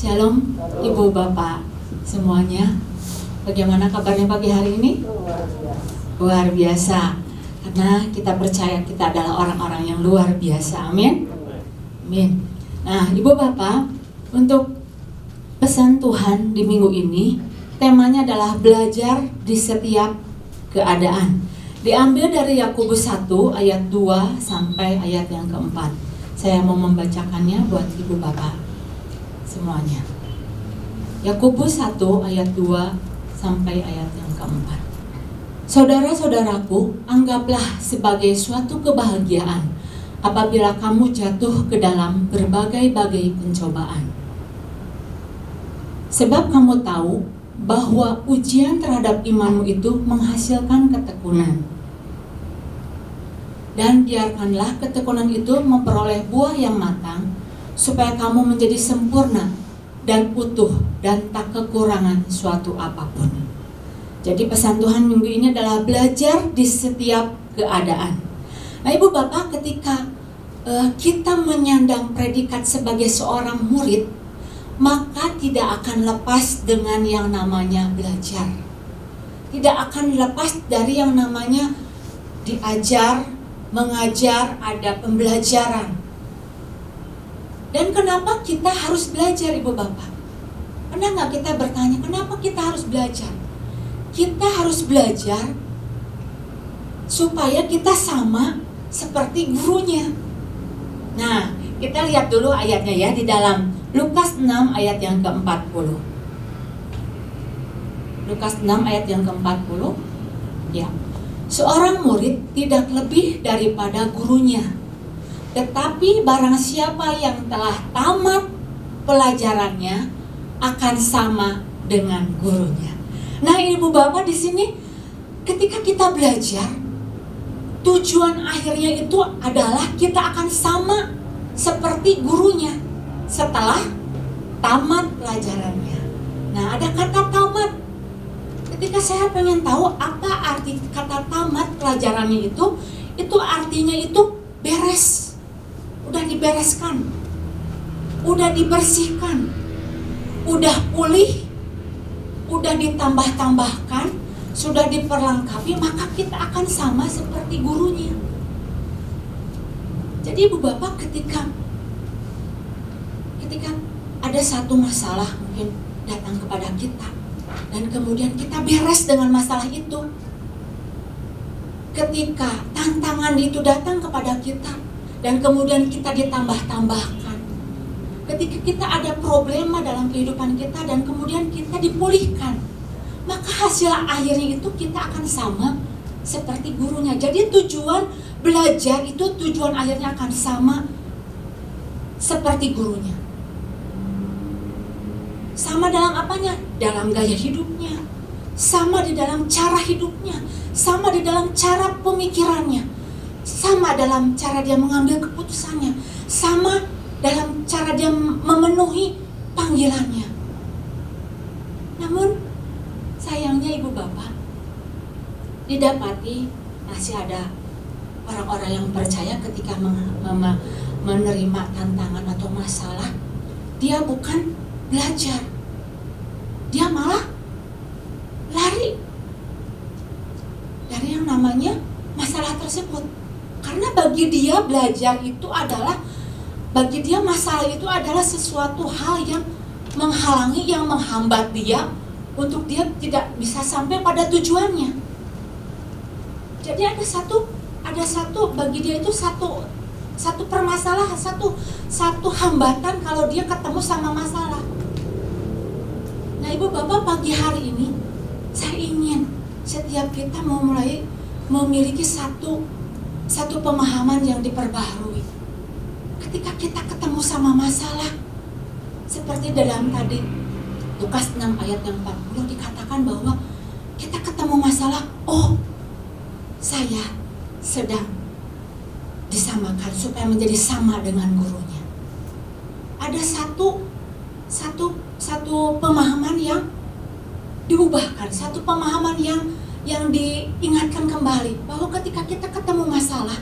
Shalom Ibu Bapak semuanya. Bagaimana kabarnya pagi hari ini? Luar biasa. Karena kita percaya kita adalah orang-orang yang luar biasa. Amin. Amin. Nah, Ibu Bapak, untuk pesan Tuhan di minggu ini, temanya adalah belajar di setiap keadaan. Diambil dari Yakobus 1 ayat 2 sampai ayat yang keempat. Saya mau membacakannya buat Ibu Bapak semuanya. Yakobus 1 ayat 2 sampai ayat yang keempat. Saudara-saudaraku, anggaplah sebagai suatu kebahagiaan apabila kamu jatuh ke dalam berbagai-bagai pencobaan. Sebab kamu tahu bahwa ujian terhadap imanmu itu menghasilkan ketekunan. Dan biarkanlah ketekunan itu memperoleh buah yang matang, supaya kamu menjadi sempurna dan utuh dan tak kekurangan suatu apapun. Jadi pesan Tuhan minggu ini adalah belajar di setiap keadaan. Nah, Ibu Bapak, ketika kita menyandang predikat sebagai seorang murid, maka tidak akan lepas dengan yang namanya belajar. Tidak akan lepas dari yang namanya diajar, mengajar, ada pembelajaran. Dan kenapa kita harus belajar, Ibu Bapak? Pernah nggak kita bertanya, kenapa kita harus belajar? Kita harus belajar supaya kita sama seperti gurunya. Nah, kita lihat dulu ayatnya ya, di dalam Lukas 6 ayat yang ke-40. Lukas 6 ayat yang ke-40. Ya. Seorang murid tidak lebih daripada gurunya. Tetapi barang siapa yang telah tamat pelajarannya akan sama dengan gurunya. Nah, Ibu Bapak, di sini ketika kita belajar, tujuan akhirnya itu adalah kita akan sama seperti gurunya setelah tamat pelajarannya. Nah, ada kata tamat. Ketika saya pengen tahu apa arti kata tamat pelajarannya itu artinya itu beres. Udah dibereskan, udah dibersihkan, udah pulih, udah ditambah-tambahkan, sudah diperlengkapi, maka kita akan sama seperti gurunya. Jadi Ibu Bapak, ketika ada satu masalah mungkin datang kepada kita, dan kemudian kita beres dengan masalah itu, ketika tantangan itu datang kepada kita, dan kemudian kita ditambah-tambahkan, ketika kita ada problema dalam kehidupan kita dan kemudian kita dipulihkan, maka hasil akhirnya itu kita akan sama seperti gurunya. Jadi tujuan belajar itu tujuan akhirnya akan sama seperti gurunya. Sama dalam apanya? Dalam gaya hidupnya, sama di dalam cara hidupnya, sama di dalam cara pemikirannya, sama dalam cara dia mengambil keputusannya, sama dalam cara dia memenuhi panggilannya. Namun sayangnya Ibu Bapak, didapati masih ada orang-orang yang percaya ketika menerima tantangan atau masalah, dia bukan belajar, dia malah lari dari yang namanya masalah tersebut. Karena bagi dia belajar itu adalah, bagi dia masalah itu adalah sesuatu hal yang menghalangi, yang menghambat dia untuk dia tidak bisa sampai pada tujuannya. Jadi ada satu bagi dia itu satu permasalahan, satu hambatan kalau dia ketemu sama masalah. Nah, Ibu Bapak, pagi hari ini saya ingin setiap kita mau mulai memiliki satu pemahaman yang diperbaharui. Ketika kita ketemu sama masalah, seperti dalam tadi Lukas 6 ayat yang 40 dikatakan bahwa kita ketemu masalah, oh, saya sedang disamakan supaya menjadi sama dengan gurunya. Ada satu pemahaman yang diubahkan, satu pemahaman yang diingatkan kembali bahwa ketika kita ketemu masalah,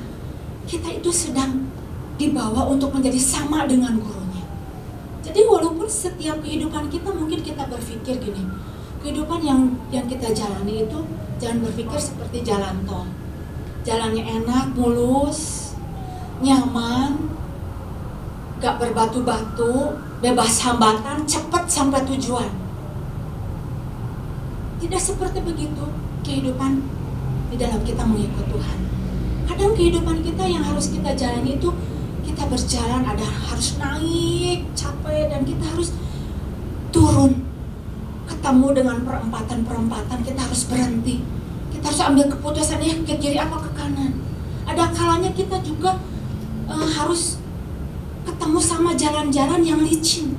kita itu sedang dibawa untuk menjadi sama dengan gurunya. Jadi walaupun setiap kehidupan kita mungkin kita berpikir gini, kehidupan yang kita jalani itu jangan berpikir seperti jalan tol. Jalannya enak, mulus, nyaman, gak berbatu-batu, bebas hambatan, cepat sampai tujuan. Tidak seperti begitu kehidupan di dalam kita mengikut Tuhan. Kadang kehidupan kita yang harus kita jalani itu kita berjalan harus naik, capek, dan kita harus turun. Ketemu dengan perempatan-perempatan, kita harus berhenti. Kita harus ambil keputusan ke kiri apa ke kanan. Ada kalanya kita juga harus ketemu sama jalan-jalan yang licin,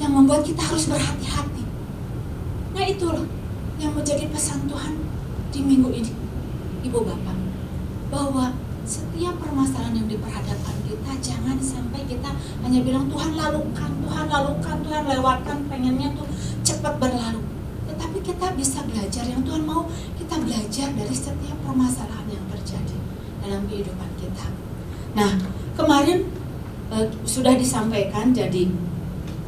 yang membuat kita harus berhati-hati. Nah itulah yang menjadi pesan Tuhan di minggu ini, Ibu Bapak, bahwa setiap permasalahan yang diperhadapkan kita, jangan sampai kita hanya bilang Tuhan lalukan, Tuhan lewatkan, pengennya tuh cepat berlalu. Tetapi kita bisa belajar, yang Tuhan mau kita belajar dari setiap permasalahan yang terjadi dalam kehidupan kita. Nah, kemarin sudah disampaikan, jadi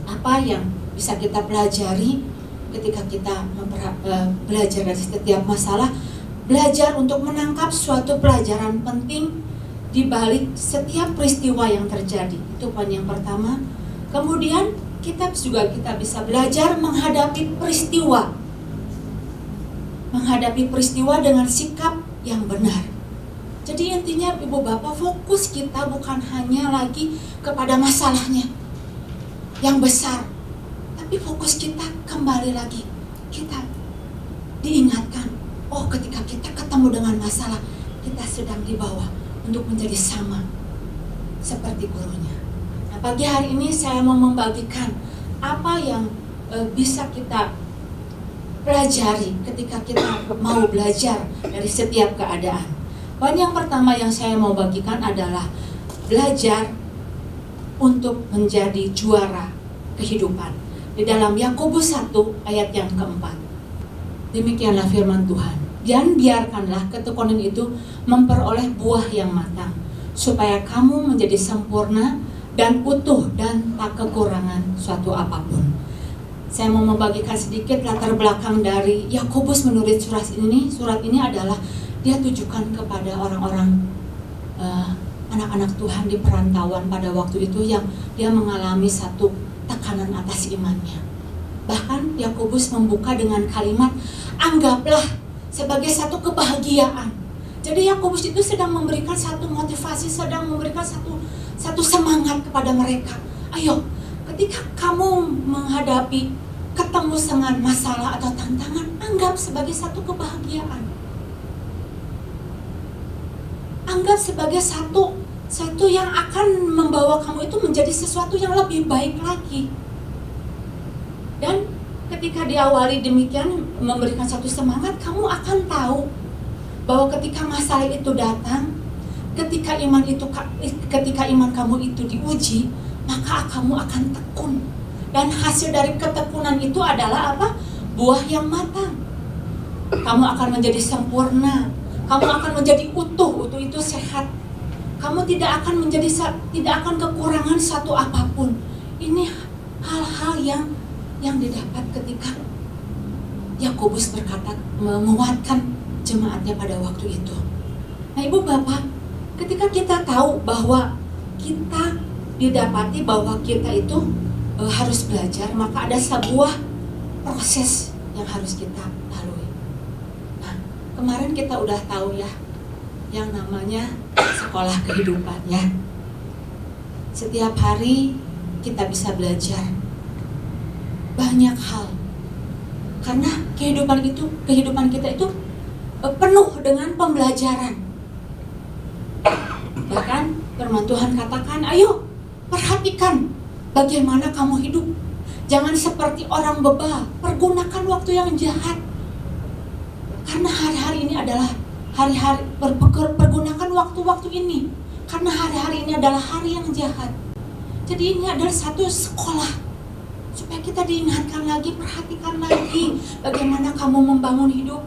apa yang bisa kita pelajari ketika kita belajar dari setiap masalah. Belajar untuk menangkap suatu pelajaran penting di balik setiap peristiwa yang terjadi. Itu poin yang pertama. Kemudian kita bisa belajar menghadapi peristiwa. Menghadapi peristiwa dengan sikap yang benar. Jadi intinya Ibu Bapak, fokus kita bukan hanya lagi kepada masalahnya yang besar, tapi fokus kita kembali lagi. Kita diingatkan, oh ketika kita ketemu dengan masalah, kita sedang dibawa untuk menjadi sama seperti gurunya. Nah, pagi hari ini saya mau membagikan apa yang bisa kita pelajari ketika kita mau belajar dari setiap keadaan. Poin yang pertama yang saya mau bagikan adalah belajar untuk menjadi juara kehidupan. Di dalam Yakobus 1 ayat yang keempat. Demikianlah firman Tuhan. Dan biarkanlah ketekunan itu memperoleh buah yang matang, supaya kamu menjadi sempurna dan utuh dan tak kekurangan suatu apapun. Saya mau membagikan sedikit latar belakang dari Yakobus menulis surat ini. Surat ini adalah dia tujukan kepada orang-orang anak-anak Tuhan di perantauan pada waktu itu yang dia mengalami satu tekanan atas imannya. Bahkan Yakobus membuka dengan kalimat, anggaplah sebagai satu kebahagiaan. Jadi Yakobus itu sedang memberikan satu motivasi, sedang memberikan satu semangat kepada mereka. Ayo, ketika kamu menghadapi, ketemu dengan masalah atau tantangan, anggap sebagai satu kebahagiaan. Anggap sebagai satu yang akan membawa kamu itu menjadi sesuatu yang lebih baik lagi. Dan ketika diawali demikian memberikan satu semangat, kamu akan tahu bahwa ketika masalah itu datang, ketika iman kamu itu diuji, maka kamu akan tekun. Dan hasil dari ketekunan itu adalah apa? Buah yang matang. Kamu akan menjadi sempurna. Kamu akan menjadi utuh itu sehat. Kamu tidak akan kekurangan satu apapun. Ini hal-hal yang didapat ketika Yakobus berkata menguatkan jemaatnya pada waktu itu. Nah Ibu Bapak, ketika kita tahu bahwa kita didapati bahwa kita itu harus belajar, maka ada sebuah proses yang harus kita lalui. Nah, kemarin kita udah tahu ya, yang namanya sekolah kehidupan ya. Setiap hari kita bisa belajar banyak hal. Karena kehidupan kita itu penuh dengan pembelajaran. Bahkan firman Tuhan katakan, ayo perhatikan bagaimana kamu hidup. Jangan seperti orang bebal, pergunakan waktu yang jahat. Karena hari-hari ini adalah hari-hari pergunakan waktu-waktu ini. Karena hari-hari ini adalah hari yang jahat. Jadi ini adalah satu sekolah supaya kita diingatkan lagi, perhatikan lagi bagaimana kamu membangun hidup,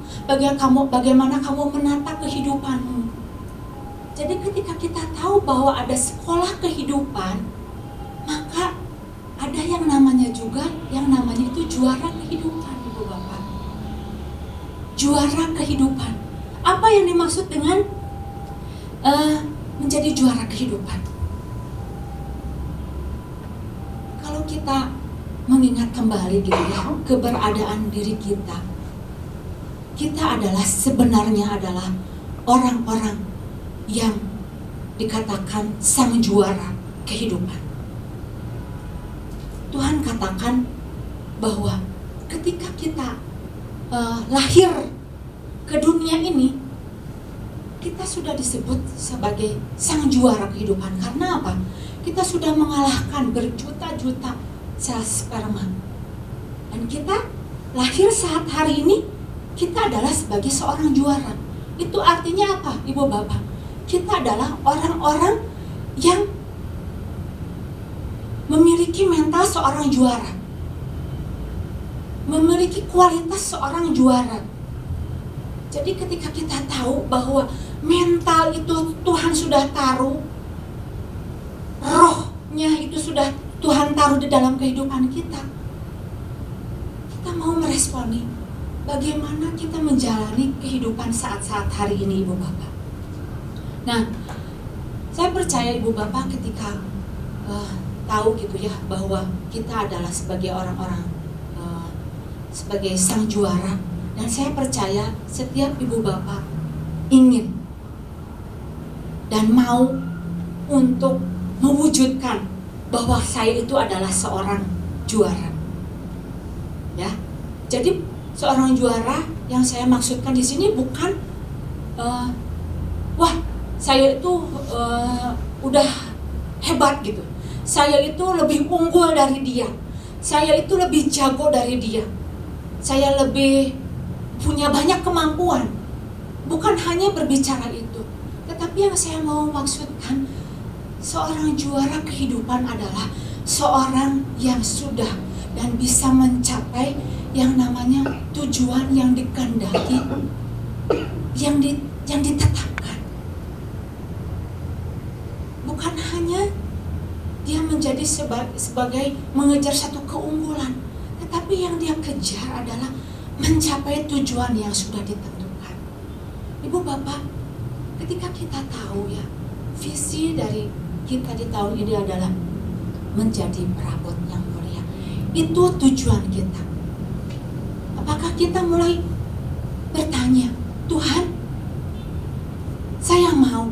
bagaimana kamu menata kehidupanmu. Jadi ketika kita tahu bahwa ada sekolah kehidupan, maka juara kehidupan, Ibu Bapak. Juara kehidupan. Apa yang dimaksud dengan menjadi juara kehidupan? Kalau kita mengingat kembali gitu ya, keberadaan diri kita adalah sebenarnya adalah orang-orang yang dikatakan sang juara kehidupan. Tuhan katakan bahwa ketika kita lahir ke dunia ini, kita sudah disebut sebagai sang juara kehidupan. Karena apa? Kita sudah mengalahkan berjuta-juta sel sperma. Dan kita lahir saat hari ini, kita adalah sebagai seorang juara. Itu artinya apa, Ibu Bapak? Kita adalah orang-orang yang memiliki mental seorang juara, memiliki kualitas seorang juara. Jadi ketika kita tahu bahwa mental itu Tuhan sudah taruh, rohnya itu sudah Tuhan taruh di dalam kehidupan kita, kita mau meresponi bagaimana kita menjalani kehidupan saat-saat hari ini, Ibu Bapak. Nah, saya percaya Ibu Bapak ketika tahu gitu ya bahwa kita adalah sebagai orang-orang sebagai sang juara, dan saya percaya setiap Ibu Bapak ingin dan mau untuk mewujudkan bahwa saya itu adalah seorang juara. Ya. Jadi seorang juara yang saya maksudkan di sini bukan wah, saya itu udah hebat gitu. Saya itu lebih unggul dari dia. Saya itu lebih jago dari dia. Saya lebih punya banyak kemampuan. Bukan hanya berbicara itu, tetapi yang saya mau maksudkan, seorang juara kehidupan adalah seorang yang sudah dan bisa mencapai yang namanya tujuan yang dikehendaki, yang ditetapkan. Bukan hanya dia menjadi sebagai mengejar satu keunggulan, tetapi yang dia kejar adalah mencapai tujuan yang sudah ditentukan. Ibu Bapak, ketika kita tahu ya, visi dari kita di tahun ini adalah menjadi perabot yang mulia. Itu tujuan kita. Apakah kita mulai bertanya, Tuhan, saya mau,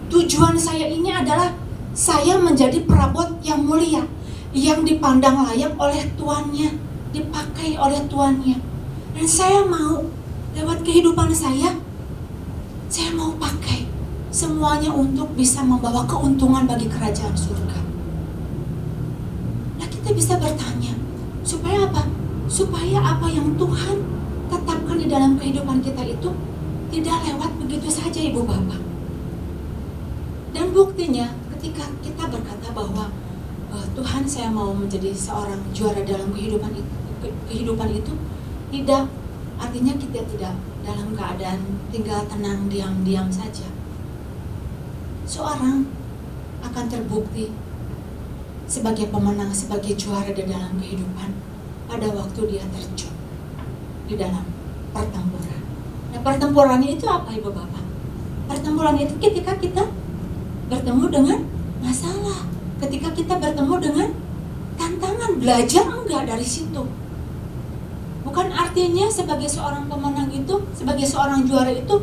tujuan saya ini adalah saya menjadi perabot yang mulia, yang dipandang layak oleh tuannya, dipakai oleh tuannya. Dan saya mau lewat kehidupan saya mau pakai semuanya untuk bisa membawa keuntungan bagi kerajaan surga. Nah, kita bisa bertanya, supaya apa? Supaya apa yang Tuhan tetapkan di dalam kehidupan kita itu tidak lewat begitu saja, Ibu Bapak. Dan buktinya ketika kita berkata bahwa Tuhan, saya mau menjadi seorang juara dalam kehidupan itu tidak artinya kita tidak dalam keadaan tinggal tenang diam-diam saja. Seorang akan terbukti sebagai pemenang, sebagai juara di dalam kehidupan pada waktu dia terjun di dalam pertempuran. Nah, pertempurannya itu apa, Ibu Bapak? Pertempuran itu ketika kita bertemu dengan masalah, ketika kita bertemu dengan tantangan. Belajar enggak dari situ? Bukan artinya sebagai seorang pemenang itu, sebagai seorang juara itu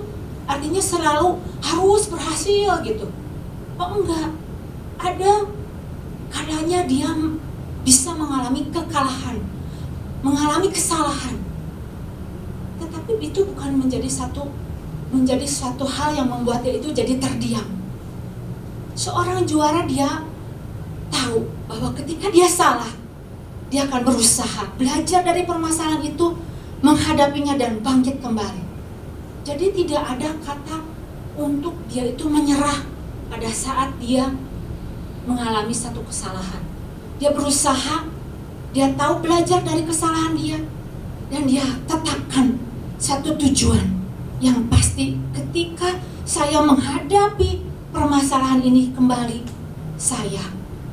artinya selalu harus berhasil gitu. Oh enggak, ada kalanya dia bisa mengalami kekalahan, mengalami kesalahan. Tetapi itu bukan menjadi suatu hal yang membuat dia itu jadi terdiam. Seorang juara dia tahu bahwa ketika dia salah, dia akan berusaha belajar dari permasalahan itu, menghadapinya dan bangkit kembali. Jadi tidak ada kata untuk dia itu menyerah pada saat dia mengalami satu kesalahan. Dia berusaha, dia tahu belajar dari kesalahan dia, dan dia tetapkan satu tujuan yang pasti. Ketika saya menghadapi permasalahan ini kembali, saya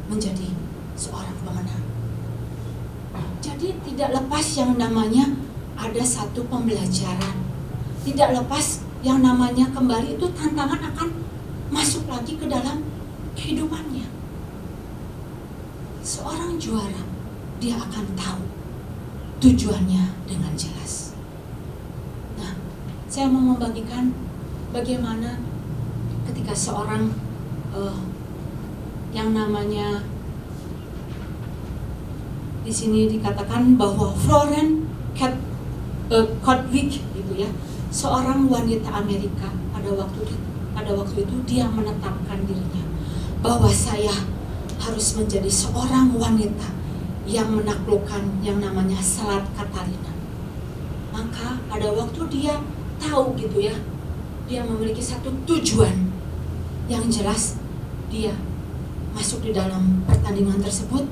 menjadi seorang pemenang. Jadi tidak lepas yang namanya ada satu pembelajaran, tidak lepas yang namanya kembali itu tantangan akan masuk lagi ke dalam kehidupannya. Seorang juara, dia akan tahu tujuannya dengan jelas. Nah, saya mau membagikan bagaimana ketika seorang yang namanya di sini dikatakan bahwa Florence Kodwick gitu ya, seorang wanita Amerika pada waktu itu dia menetapkan dirinya bahwa saya harus menjadi seorang wanita yang menaklukkan yang namanya Selat Katarina. Maka pada waktu dia tahu gitu ya, dia memiliki satu tujuan yang jelas, dia masuk di dalam pertandingan tersebut,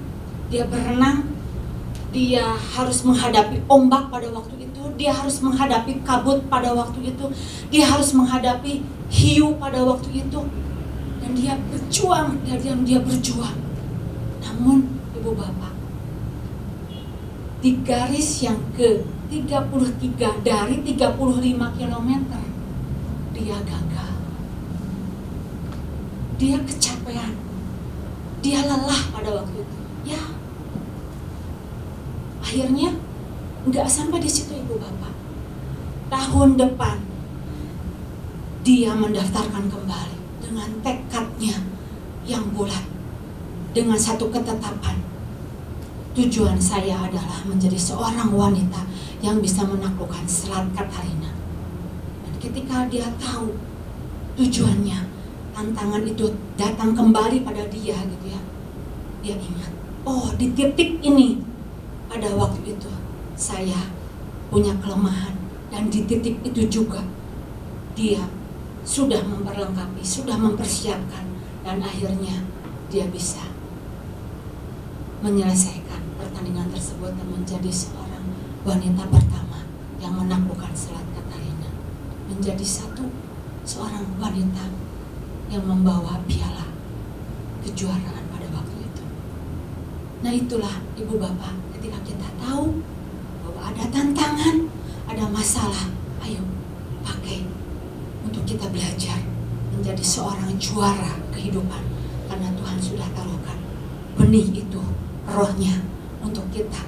dia berenang, dia harus menghadapi ombak pada waktu itu, dia harus menghadapi kabut pada waktu itu, dia harus menghadapi hiu pada waktu itu, dan dia berjuang, dia berjuang. Namun ibu bapak, di garis yang ke-33 dari 35 km, dia gagal, dia kecapean, dia lelah pada waktu itu. Ya, akhirnya nggak sampai di situ ibu bapak. Tahun depan dia mendaftarkan kembali dengan tekadnya yang bulat, dengan satu ketetapan. Tujuan saya adalah menjadi seorang wanita yang bisa menaklukkan Selat Katarina. Dan ketika dia tahu tujuannya, tantangan itu datang kembali pada dia gitu ya, dia ingat, oh di titik ini pada waktu itu saya punya kelemahan, dan di titik itu juga dia sudah memperlengkapi, sudah mempersiapkan, dan akhirnya dia bisa menyelesaikan pertandingan tersebut dan menjadi seorang wanita pertama yang menaklukkan Selat Katarina, menjadi seorang wanita yang membawa piala kejuaraan pada waktu itu. Nah itulah ibu bapak, ketika kita tahu bahwa ada tantangan, ada masalah, ayo pakai untuk kita belajar menjadi seorang juara kehidupan, karena Tuhan sudah taruhkan benih itu, rohnya, untuk kita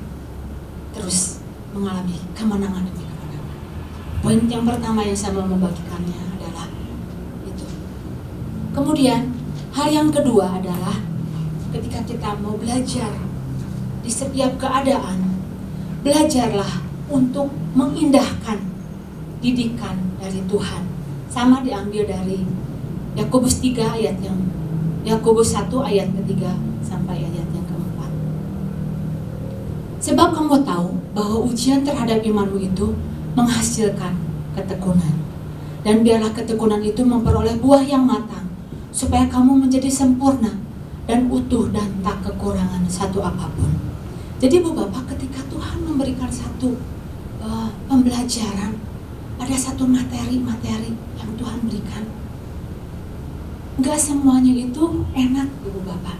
terus mengalami kemenangan demi kemenangan. Poin yang pertama yang saya mau membagikannya adalah itu. Kemudian hal yang kedua adalah ketika kita mau belajar di setiap keadaan, belajarlah untuk mengindahkan didikan dari Tuhan. Sama diambil dari Yakobus 3 ayat yang Yakobus 1 ayat ketiga sampai ayat yang keempat. Sebab kamu tahu bahwa ujian terhadap imanmu itu menghasilkan ketekunan. Dan biarlah ketekunan itu memperoleh buah yang matang, supaya kamu menjadi sempurna dan utuh dan tak kekurangan satu apapun. Jadi Bu Bapak, ketika Tuhan memberikan satu pembelajaran, ada satu materi-materi yang Tuhan berikan, nggak semuanya itu enak Ibu Bapak.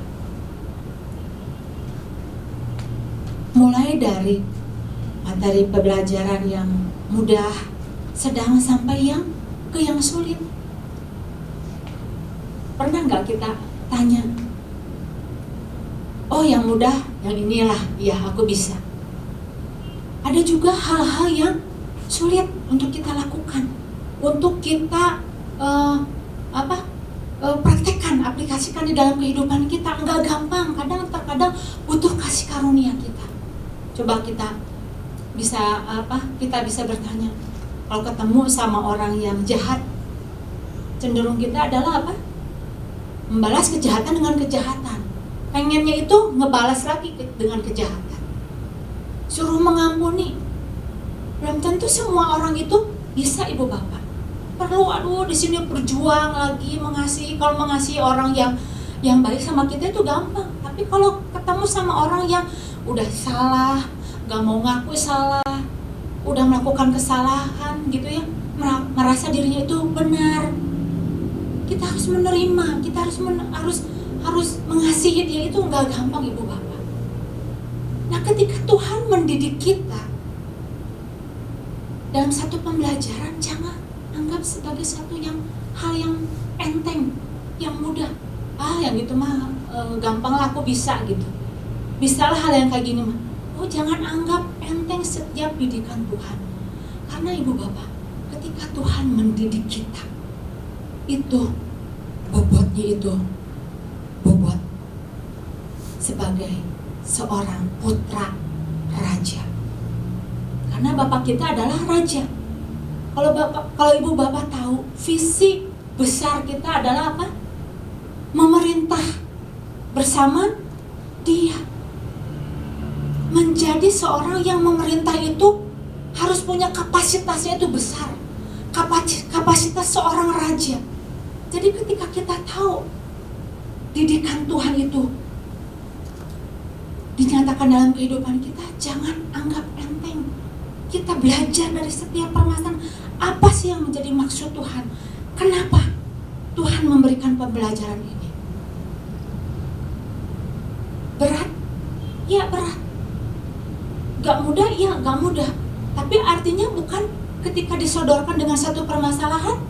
Mulai dari materi pembelajaran yang mudah, sedang, sampai yang sulit. Pernah nggak kita tanya, oh yang mudah, yang inilah, ya aku bisa. Ada juga hal-hal yang sulit untuk kita lakukan, untuk kita praktekkan, aplikasikan di dalam kehidupan kita. Nggak gampang, terkadang butuh kasih karunia kita. Coba kita bisa bertanya, kalau ketemu sama orang yang jahat, cenderung kita adalah apa? Membalas kejahatan dengan kejahatan. Pengennya itu ngebalas lagi dengan kejahatan. Suruh mengampuni. Belum tentu semua orang itu bisa Ibu Bapak. Perlu di sini berjuang lagi mengasihi. Kalau mengasihi orang yang baik sama kita itu gampang. Tapi kalau ketemu sama orang yang udah salah, gak mau ngaku salah, udah melakukan kesalahan gitu ya, merasa dirinya itu benar, kita harus menerima, kita harus mengasihi dia, itu nggak gampang Ibu Bapak. Nah ketika ketika Tuhan mendidik kita dalam satu pembelajaran, jangan anggap sebagai satu hal yang enteng, yang mudah. Yang gitu mah gampang lah, aku bisa gitu. Bisalah hal yang kayak gini mah. Jangan anggap enteng setiap didikan Tuhan. Karena ibu bapak, ketika Tuhan mendidik kita, itu bobotnya itu bobot sebagai seorang putra raja. Karena bapak kita adalah raja. Kalau ibu bapak tahu, visi besar kita adalah apa? Memerintah bersama Dia. Menjadi seorang yang memerintah itu harus punya kapasitasnya itu besar. Kapasitas seorang raja. Jadi ketika kita tahu didikan Tuhan itu dinyatakan dalam kehidupan kita, jangan anggap enteng. Kita belajar dari setiap permasalahan, apa sih yang menjadi maksud Tuhan? Kenapa Tuhan memberikan pembelajaran ini? Berat? Ya berat. Gak mudah? Ya gak mudah. Tapi artinya bukan ketika disodorkan dengan satu permasalahan,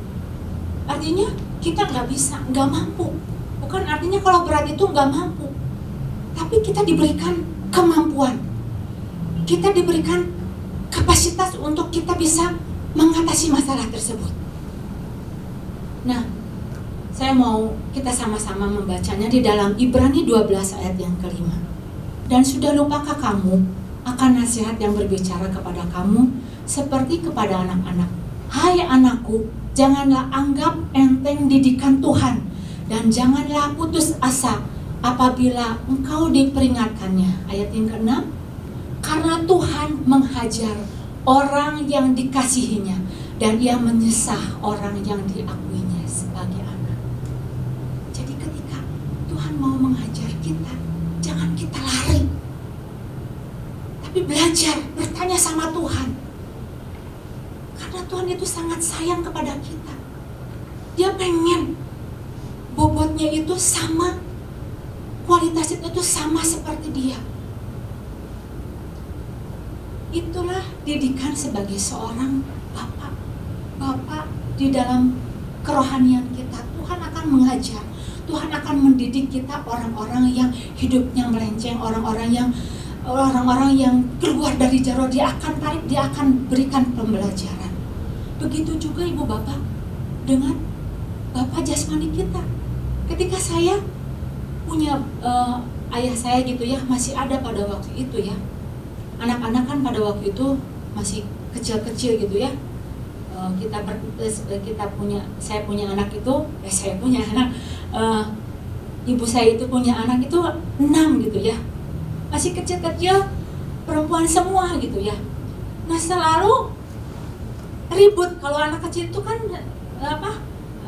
artinya kita gak bisa, gak mampu. Bukan artinya kalau berat itu gak mampu. Tapi kita diberikan kemampuan. Kita diberikan kapasitas untuk kita bisa mengatasi masalah tersebut. Nah, saya mau kita sama-sama membacanya di dalam Ibrani 12 ayat yang kelima. Dan sudah lupakah kamu akan nasihat yang berbicara kepada kamu seperti kepada anak-anak? Hai anakku, janganlah anggap enteng didikan Tuhan, dan janganlah putus asa apabila engkau diperingatkannya. Ayat yang ke-6, karena Tuhan menghajar orang yang dikasihinya, dan Ia menyesah orang yang diakuinya sebagai anak. Jadi ketika Tuhan mau menghajar kita, jangan kita lari, tapi belajar, bertanya sama Tuhan. Karena Tuhan itu sangat sayang kepada kita. Dia pengen bobotnya itu sama, kualitasnya itu sama seperti Dia. Itulah didikan sebagai seorang bapak. Bapak di dalam kerohanian kita, Tuhan akan mengajar, Tuhan akan mendidik kita orang-orang yang hidupnya melenceng, orang-orang yang keluar dari jalur. Dia akan tarik, Dia akan berikan pembelajaran. Begitu juga ibu bapak dengan bapak jasmani kita. Ketika saya punya ayah saya gitu ya, masih ada pada waktu itu ya. Anak-anak kan pada waktu itu masih kecil-kecil gitu ya. Saya punya anak itu, ibu saya itu punya anak itu 6 gitu ya. Masih kecil-kecil, perempuan semua gitu ya. Nah selalu ribut. Kalau anak kecil itu kan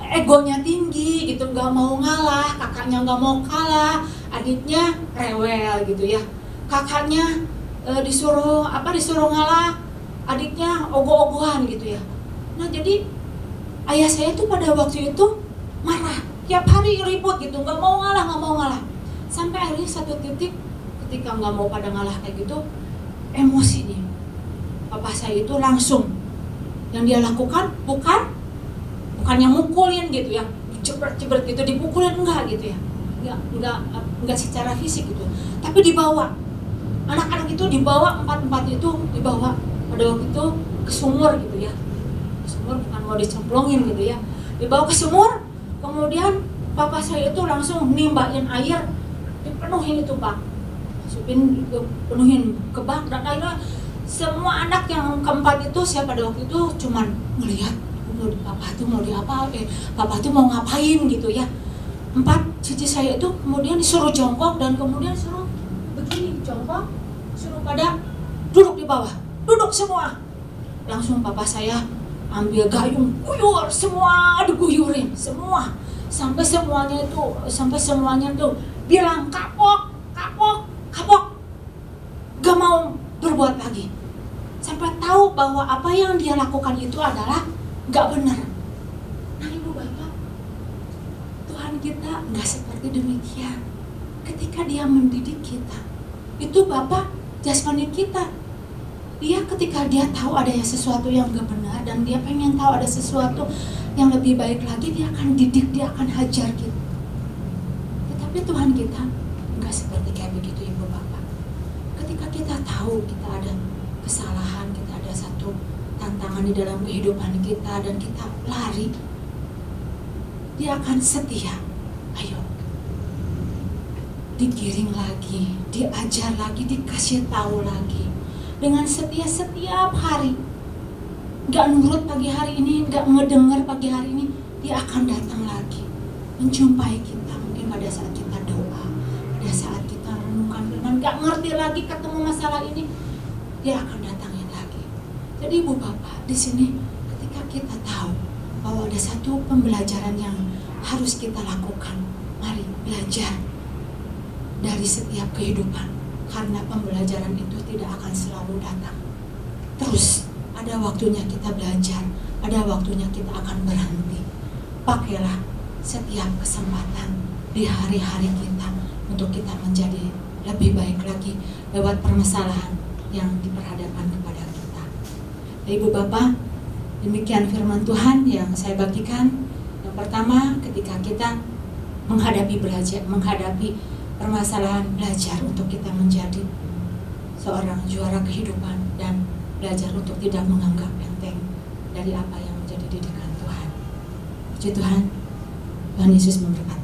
egonya tinggi gitu, nggak mau ngalah, kakaknya nggak mau kalah, adiknya rewel gitu ya. Kakaknya disuruh ngalah, adiknya ogoh-ogohan gitu ya. Nah jadi ayah saya tuh pada waktu itu marah, tiap hari ribut gitu, nggak mau ngalah. Sampai akhirnya satu titik ketika nggak mau pada ngalah kayak gitu, emosi nih. Papa saya itu langsung, yang dia lakukan bukan yang mukulin gitu ya, jebret gitu, dipukulin enggak gitu ya, enggak secara fisik gitu, tapi dibawa. Anak-anak itu dibawa, empat itu dibawa pada waktu itu ke sumur gitu ya. Sumur bukan mau dicemplungin gitu ya. Dibawa ke sumur, kemudian papa saya itu langsung nimbain air, dipenuhin itu bak. Penuhin ke bak, dan akhirnya semua anak yang keempat itu, saya pada waktu itu cuman ngelihat papa itu mau diapa, papa itu mau ngapain gitu ya. 4 cici saya itu kemudian disuruh jongkok, dan kemudian suruh begini, jongkok, suruh pada duduk di bawah, duduk semua. Langsung papa saya ambil gayung, guyur, semua diguyurin, semua. Sampai semuanya tuh bilang kapok. Gak mau berbuat lagi. Sampai tahu bahwa apa yang dia lakukan itu adalah gak benar. Nah ibu bapak, Tuhan kita gak seperti demikian. Ketika Dia mendidik kita, itu bapak jasmani kita. Dia ketika dia tahu ada sesuatu yang gak benar dan dia pengen tahu ada sesuatu yang lebih baik lagi, dia akan didik, dia akan hajar kita. Tetapi Tuhan kita enggak seperti kayak begitu, Ibu Bapak. Ketika kita tahu kita ada kesalahan, kita ada satu tantangan di dalam kehidupan kita dan kita lari, dia akan setia. Ayo, digiring lagi, diajar lagi, dikasih tahu lagi. Dengan setia setiap hari. Gak nurut pagi hari ini, gak ngedenger pagi hari ini, dia akan datang lagi menjumpai kita. Mungkin pada saat kita doa, pada saat kita renungkan firman, gak ngerti lagi ketemu masalah ini, dia akan datangin lagi. Jadi Ibu Bapak, di sini ketika kita tahu bahwa ada satu pembelajaran yang harus kita lakukan, mari belajar dari setiap kehidupan. Karena pembelajaran itu tidak akan selalu datang terus. Ada waktunya kita belajar, ada waktunya kita akan berhenti. Pakailah setiap kesempatan di hari-hari kita untuk kita menjadi lebih baik lagi lewat permasalahan yang diperhadapkan kepada kita. Ibu Bapak, demikian firman Tuhan yang saya bagikan. Yang pertama, ketika kita menghadapi permasalahan, belajar untuk kita menjadi seorang juara kehidupan dan belajar untuk tidak menganggap enteng dari apa yang menjadi didikan Tuhan. Puji Tuhan, Tuhan Yesus memberkati.